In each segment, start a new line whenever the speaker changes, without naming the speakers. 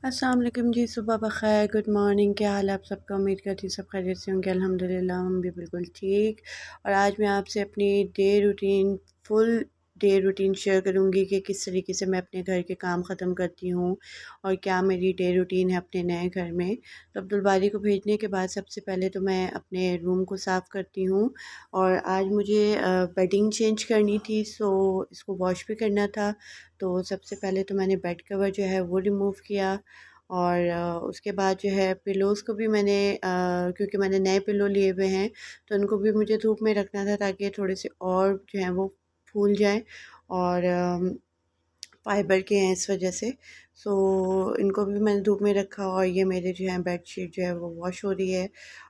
अस्सलाम वालेकुम जी। सुबह बख़ैर, गुड मॉर्निंग। क्या हाल है आप सबका? उम्मीद करती हूँ सब खैरियत से होंगे। अल्हम्दुलिल्लाह हम भी बिल्कुल ठीक। और आज मैं आपसे अपनी फुल डे रूटीन शेयर करूँगी कि किस तरीके से मैं अपने घर के काम ख़त्म करती हूँ और क्या मेरी डे रूटीन है अपने नए घर में। तो अब्दुल बारी को भेजने के बाद सबसे पहले तो मैं अपने रूम को साफ़ करती हूँ। और आज मुझे बेडिंग चेंज करनी थी, सो इसको वॉश भी करना था। तो सबसे पहले तो मैंने बेड कवर जो है वो रिमूव किया। और उसके बाद जो है पिलोज़ को भी मैंने क्योंकि मैंने नए पिलो लिए हुए हैं, तो उनको भी मुझे धूप में रखना था ताकि थोड़े से और जो हैं वो फूल जाएँ। और फाइबर के हैं इस वजह से। सो इनको भी मैंने धूप में रखा और ये मेरे जो है बेडशीट जो है वो वॉश हो रही है।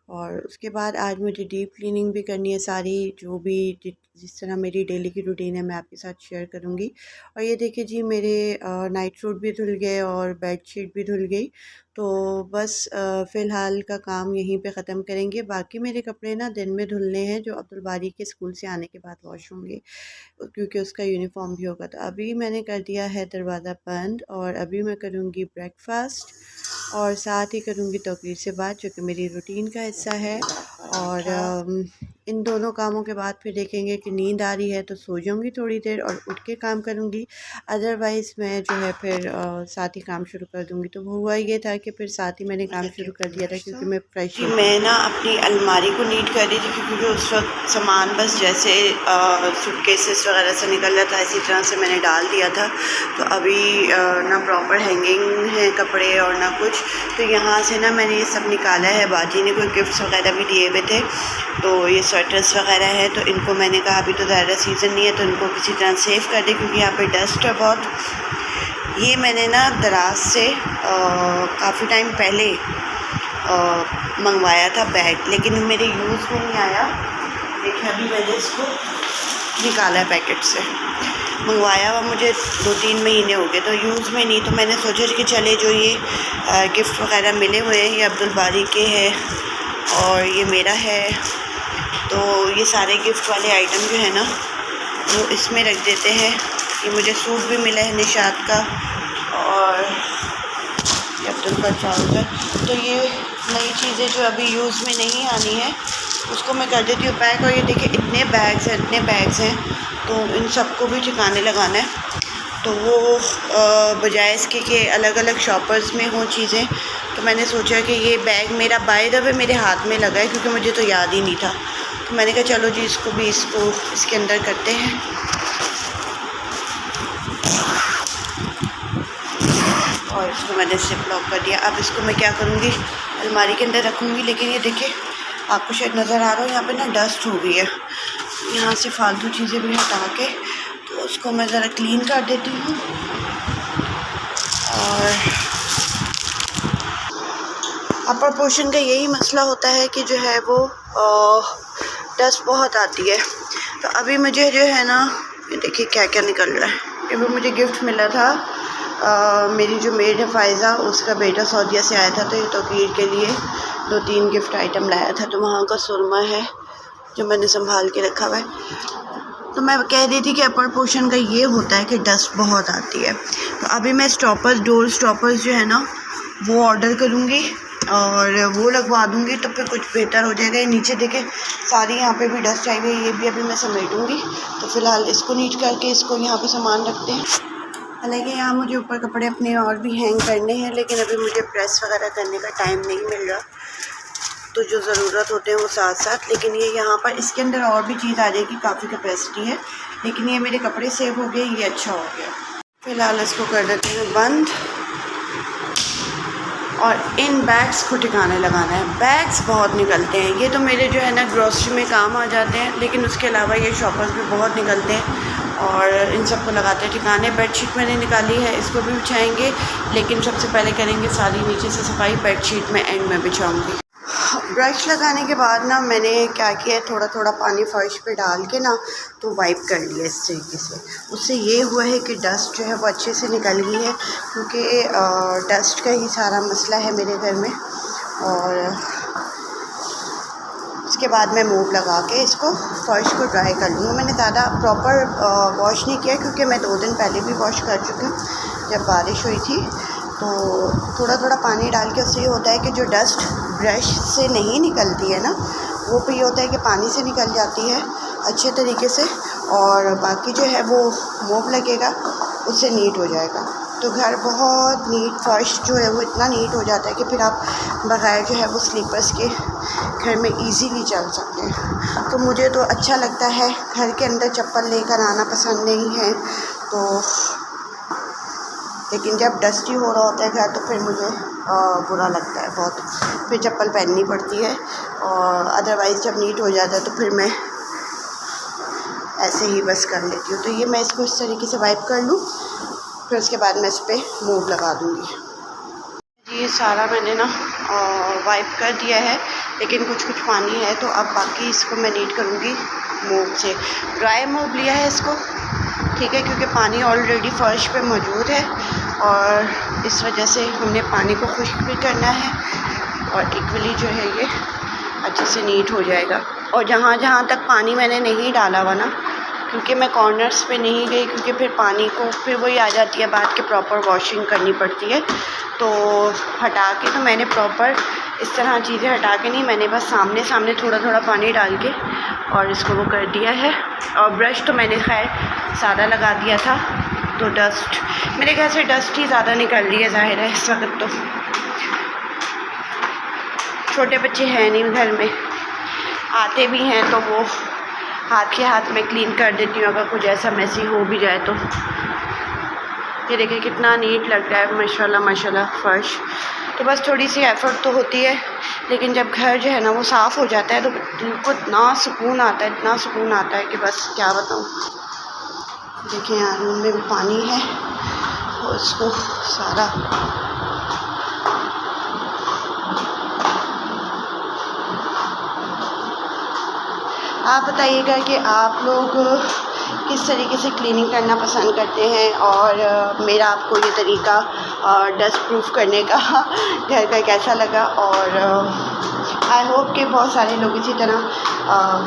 और उसके बाद आज मुझे डीप क्लीनिंग भी करनी है, सारी जो भी जिस तरह मेरी डेली की रूटीन है मैं आपके साथ शेयर करूँगी। और ये देखिए जी, मेरे नाइट सूट भी धुल गए और बेडशीट भी धुल गई। तो बस फ़िलहाल का काम यहीं पे ख़त्म करेंगे। बाकी मेरे कपड़े ना दिन में धुलने हैं, जो अब्दुल बारी के स्कूल से आने के बाद वॉश होंगे, क्योंकि उसका यूनिफ़ॉर्म भी होगा। तो अभी मैंने कर दिया है दरवाज़ा बंद और अभी मैं करूँगी ब्रेकफ़ास्ट और साथ ही करूँगी तौकीर से बात, जो कि मेरी रूटीन का हिस्सा है। और इन दोनों कामों के बाद फिर देखेंगे कि नींद आ रही है तो सो जाऊँगी थोड़ी देर और उठ के काम करूँगी। अदरवाइज़ मैं जो है फिर साथ ही काम शुरू कर दूँगी। तो हुआ ये था कि फिर साथ ही मैंने काम शुरू कर दिया था, क्योंकि मैं फ्रेश मैं ना अपनी अलमारी को नीट कर रही थी, क्योंकि उस वक्त सामान बस जैसे सूटकेसेस वगैरह से निकल रहा था इसी तरह से मैंने डाल दिया था। तो अभी ना प्रॉपर हैंगिंग है कपड़े और ना कुछ। तो यहाँ से ना मैंने ये सब निकाला है। बाजी ने कोई गिफ्ट्स वगैरह भी दिए हुए थे, तो ये स्वेटर्स वगैरह है। तो इनको मैंने कहा अभी तो ज़्यादा सीज़न नहीं है, तो इनको किसी तरह सेव कर दे, क्योंकि यहाँ पे डस्ट है बहुत। ये मैंने ना दराज से काफ़ी टाइम पहले मंगवाया था बैग, लेकिन मेरे यूज़ में नहीं आया। देखिए अभी मैंने इसको निकाला है पैकेट से। मंगवाया हुआ मुझे 2-3 महीने हो गए, तो यूज़ में नहीं। तो मैंने सोचा कि चले जो ये गिफ्ट वगैरह मिले हुए हैं, ये अब्दुल बारी के हैं और ये मेरा है, तो ये सारे गिफ्ट वाले आइटम जो है ना वो इसमें रख देते हैं। ये मुझे सूट भी मिला है निशात का और ये अब्दुल का ट्राउज़र। तो ये नई चीज़ें जो अभी यूज़ में नहीं आनी है उसको मैं कर देती हूँ पैक। और ये देखिए इतने बैग्स हैं, तो इन सबको भी ठिकाने लगाना है। तो वो बजाय इसके कि अलग अलग शॉपर्स में हों चीज़ें, तो मैंने सोचा कि ये बैग मेरा बाय द वे मेरे हाथ में लगा है, क्योंकि मुझे तो याद ही नहीं था। तो मैंने कहा चलो जी इसको इसके अंदर करते हैं। और इसको मैंने सिप लॉक कर दिया। अब इसको मैं क्या करूँगी, अलमारी के अंदर रखूँगी। लेकिन ये देखिए आपको शायद नज़र आ रहा हो, यहाँ पे ना डस्ट हो गई है। यहाँ से फालतू चीज़ें भी हटा के तो उसको मैं ज़रा क्लीन कर देती हूँ। और अपर पोर्शन का यही मसला होता है कि जो है वो डस्ट बहुत आती है। तो अभी मुझे जो है ना, ये देखिए क्या क्या निकल रहा है। ये भी मुझे गिफ्ट मिला था। मेरी जो मेड है फ़ायज़ा, उसका बेटा सऊदीया से आया था, तो ये तौकीर के लिए 2-3 गिफ्ट आइटम लाया था। तो वहाँ का सुरमा है जो मैंने संभाल के रखा हुआ है। तो मैं कह रही थी कि अपर पोर्शन का ये होता है कि डस्ट बहुत आती है। तो अभी मैं डोर स्टॉपर्स जो है ना वो ऑर्डर करूँगी और वो लगवा दूँगी, तो फिर कुछ बेहतर हो जाएगा। ये नीचे देखें सारी यहाँ पे भी डस्ट आई हुई है, ये भी अभी मैं समेटूँगी। तो फ़िलहाल इसको नीट करके इसको यहाँ पे सामान रखते हैं। हालांकि यहाँ मुझे ऊपर कपड़े अपने और भी हैंग करने हैं, लेकिन अभी मुझे प्रेस वगैरह करने का टाइम नहीं मिल रहा, तो जो ज़रूरत होते हैं वो साथ साथ। लेकिन ये यहाँ पर इसके अंदर और भी चीज़ आ जाएगी, काफ़ी कैपेसिटी है। लेकिन ये मेरे कपड़े सेव हो गए, ये अच्छा हो गया। फ़िलहाल इसको कर देते हैं बंद और इन बैग्स को ठिकाने लगाना है। बैग्स बहुत निकलते हैं, ये तो मेरे जो है ना ग्रॉसरी में काम आ जाते हैं, लेकिन उसके अलावा ये शॉपर्स भी बहुत निकलते हैं और इन सबको लगाते हैं ठिकाने। बेडशीट मैंने निकाली है, इसको भी बिछाएंगे, लेकिन सबसे पहले करेंगे सारी नीचे से सफाई। बेडशीट में एंड में बिछाऊँगी। ब्रश लगाने के बाद ना मैंने क्या किया है, थोड़ा थोड़ा पानी फर्श पे डाल के ना तो वाइप कर लिया इस तरीके से। उससे ये हुआ है कि डस्ट जो है वो अच्छे से निकल गई है, क्योंकि डस्ट का ही सारा मसला है मेरे घर में। और उसके बाद मैं मूव लगा के इसको फर्श को ड्राई कर लूँगी। मैंने ज़्यादा प्रॉपर वॉश नहीं किया, क्योंकि मैं 2 दिन पहले भी वॉश कर चुकी हूँ जब बारिश हुई थी। तो थोड़ा थोड़ा पानी डाल के उससे ये होता है कि जो डस्ट ब्रश से नहीं निकलती है ना, वो पे ये होता है कि पानी से निकल जाती है अच्छे तरीके से, और बाकी जो है वो मोप लगेगा, उससे नीट हो जाएगा। तो घर बहुत नीट, फर्श जो है वो इतना नीट हो जाता है कि फिर आप बग़ैर जो है वो स्लीपर्स के घर में इजीली चल सकते हैं। तो मुझे तो अच्छा लगता है, घर के अंदर चप्पल लेकर आना पसंद नहीं है, तो लेकिन जब डस्टी हो रहा होता है घर तो फिर मुझे बुरा लगता है बहुत, फिर चप्पल पहननी पड़ती है। और अदरवाइज़ जब नीट हो जाता है तो फिर मैं ऐसे ही बस कर लेती हूँ। तो ये मैं इसको इस तरीके से वाइप कर लूँ, फिर उसके बाद मैं इस पर मूव लगा दूँगी। ये सारा मैंने ना वाइप कर दिया है, लेकिन कुछ कुछ पानी है, तो अब बाकी इसको मैं नीट करूँगी मूव से। ड्राई मूव लिया है इसको, ठीक है, क्योंकि पानी ऑलरेडी फ़र्श पे मौजूद है और इस वजह से हमने पानी को खुश्क भी करना है, और इक्वली जो है ये अच्छे से नीट हो जाएगा। और जहाँ जहाँ तक पानी मैंने नहीं डाला हुआ ना, क्योंकि मैं कॉर्नर्स पे नहीं गई, क्योंकि फिर पानी को फिर वही आ जाती है बात कि प्रॉपर वॉशिंग करनी पड़ती है, तो हटा के, तो मैंने प्रॉपर इस तरह चीज़ें हटा के नहीं, मैंने बस सामने सामने थोड़ा थोड़ा पानी डाल के और इसको वो कर दिया है। और ब्रश तो मैंने खैर सादा लगा दिया था, तो डस्ट मेरे ख्याल से डस्ट ही ज़्यादा निकल रही है, ज़ाहिर है इस वक्त तो छोटे बच्चे हैं नहीं घर में, आते भी हैं तो वो हाथ के हाथ में क्लीन कर देती हूँ अगर कुछ ऐसा मैसी हो भी जाए तो। ये देखिए कितना नीट लग रहा है माशाल्लाह माशाल्लाह फ़र्श। तो बस थोड़ी सी एफ़र्ट तो होती है, लेकिन जब घर जो है ना वो साफ़ हो जाता है तो दिल को इतना सुकून आता है, इतना सुकून आता है कि बस क्या बताऊँ। देखिए यहाँ रूम में भी पानी है, और इसको सारा आप बताइएगा कि आप लोग किस तरीके से क्लीनिंग करना पसंद करते हैं, और मेरा आपको ये तरीका डस्ट प्रूफ करने का घर का कैसा लगा। और आई होप कि बहुत सारे लोग इसी तरह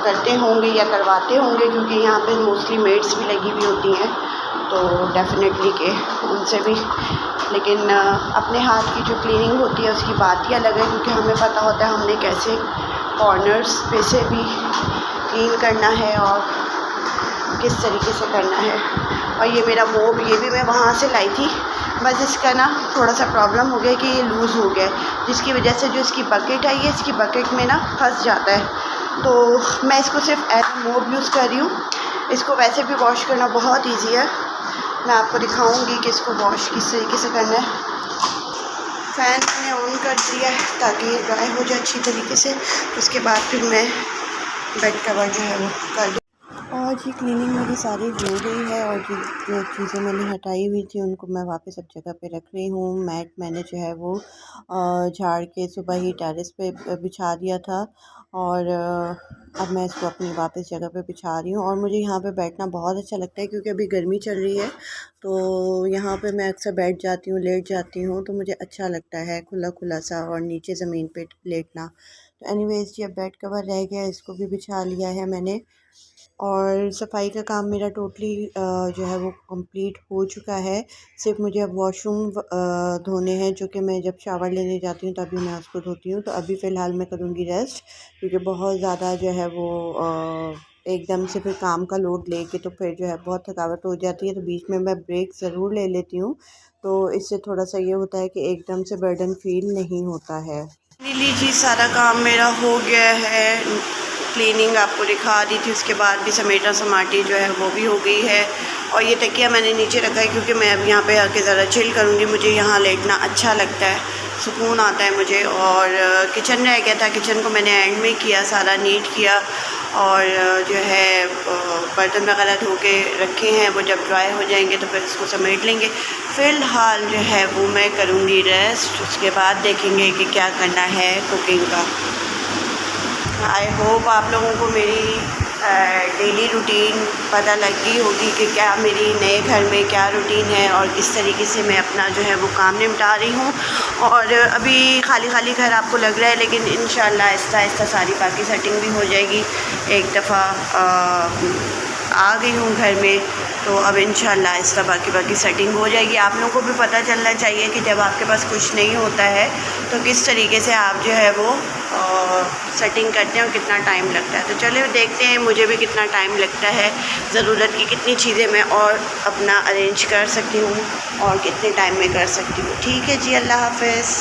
करते होंगे या करवाते होंगे, क्योंकि यहाँ पे मोस्टली मेड्स भी लगी हुई होती हैं, तो डेफिनेटली के उनसे भी। लेकिन अपने हाथ की जो क्लीनिंग होती है उसकी बात ही अलग है, क्योंकि हमें पता होता है हमने कैसे कॉर्नर्स पे से भी क्लीन करना है और किस तरीके से करना है। और ये मेरा मोब, ये भी मैं वहाँ से लाई थी, बस इसका ना थोड़ा सा प्रॉब्लम हो गया कि ये लूज़ हो गया, जिसकी वजह से जो इसकी बकेट है ये इसकी बकेट में ना फंस जाता है। तो मैं इसको सिर्फ एज मोब यूज़ कर रही हूँ। इसको वैसे भी वॉश करना बहुत ईजी है, मैं आपको दिखाऊँगी कि इसको वॉश किस तरीके से करना है। फ़ैन मैंने ऑन कर दिया है ताकि ये ड्राई हो जाए अच्छी तरीके से, उसके बाद फिर मैं बेड कवर जो है वो कर दूँ। और जी क्लीनिंग मेरी सारी हो गई है, और जो चीज़ें मैंने हटाई हुई थी उनको मैं वापस सब जगह पे रख रही हूँ। मैट मैंने जो है वो झाड़ के सुबह ही टेरेस पे बिछा दिया था, और अब मैं इसको अपनी वापस जगह पे बिछा रही हूँ। और मुझे यहाँ पे बैठना बहुत अच्छा लगता है, क्योंकि अभी गर्मी चल रही है, तो यहाँ पे मैं अक्सर बैठ जाती हूँ, लेट जाती हूँ, तो मुझे अच्छा लगता है खुला खुला सा, और नीचे ज़मीन पे लेटना। तो एनीवेज़ जी अब बेड कवर रह गया, इसको भी बिछा लिया है मैंने, और सफाई का काम मेरा टोटली जो है वो कंप्लीट हो चुका है। सिर्फ मुझे अब वॉशरूम धोने हैं, जो कि मैं जब शावर लेने जाती हूँ तभी मैं उसको धोती हूँ। तो अभी फ़िलहाल मैं करूँगी रेस्ट, क्योंकि बहुत ज़्यादा जो है वो एकदम से फिर काम का लोड लेके तो फिर जो है बहुत थकावट हो जाती है। तो बीच में मैं ब्रेक ज़रूर ले लेती हूँ, तो इससे थोड़ा सा ये होता है कि एकदम से बर्डन फ़ील नहीं होता है। लीजिए सारा काम मेरा हो गया है, क्लीनिंग आपको दिखा दी थी, उसके बाद भी समेटा समाटी जो है वो भी हो गई है। और ये तकिया मैंने नीचे रखा है, क्योंकि मैं अब यहाँ पे आके ज़रा चिल करूँगी। मुझे यहाँ लेटना अच्छा लगता है, सुकून आता है मुझे। और किचन रह गया था, किचन को मैंने एंड में किया, सारा नीट किया, और जो है बर्तन वगैरह धो के रखे हैं, वो जब ड्राई हो जाएंगे तो फिर इसको समेट लेंगे। फ़िलहाल जो है वो मैं करूँगी रेस्ट, उसके बाद देखेंगे कि क्या करना है कुकिंग का। आई होप आप लोगों को मेरी डेली रूटीन पता लग गई होगी कि क्या मेरी नए घर में क्या रूटीन है, और किस तरीके से मैं अपना जो है वो काम निपटा रही हूँ। और अभी खाली खाली घर आपको लग रहा है, लेकिन इंशाल्लाह आहिस्ता आहिस्ता सारी बाकी सेटिंग भी हो जाएगी। एक दफ़ा आ गई हूँ घर में, तो अब इंशाल्लाह आहिस्ता बाकी सेटिंग हो जाएगी। आप लोगों को भी पता चलना चाहिए कि जब आपके पास कुछ नहीं होता है तो किस तरीके से आप जो है वो सेटिंग करते हैं और कितना टाइम लगता है। तो चलिए देखते हैं मुझे भी कितना टाइम लगता है, ज़रूरत की कितनी चीज़ें मैं और अपना अरेंज कर सकती हूँ और कितने टाइम में कर सकती हूँ। ठीक है जी, अल्लाह हाफ़िज़।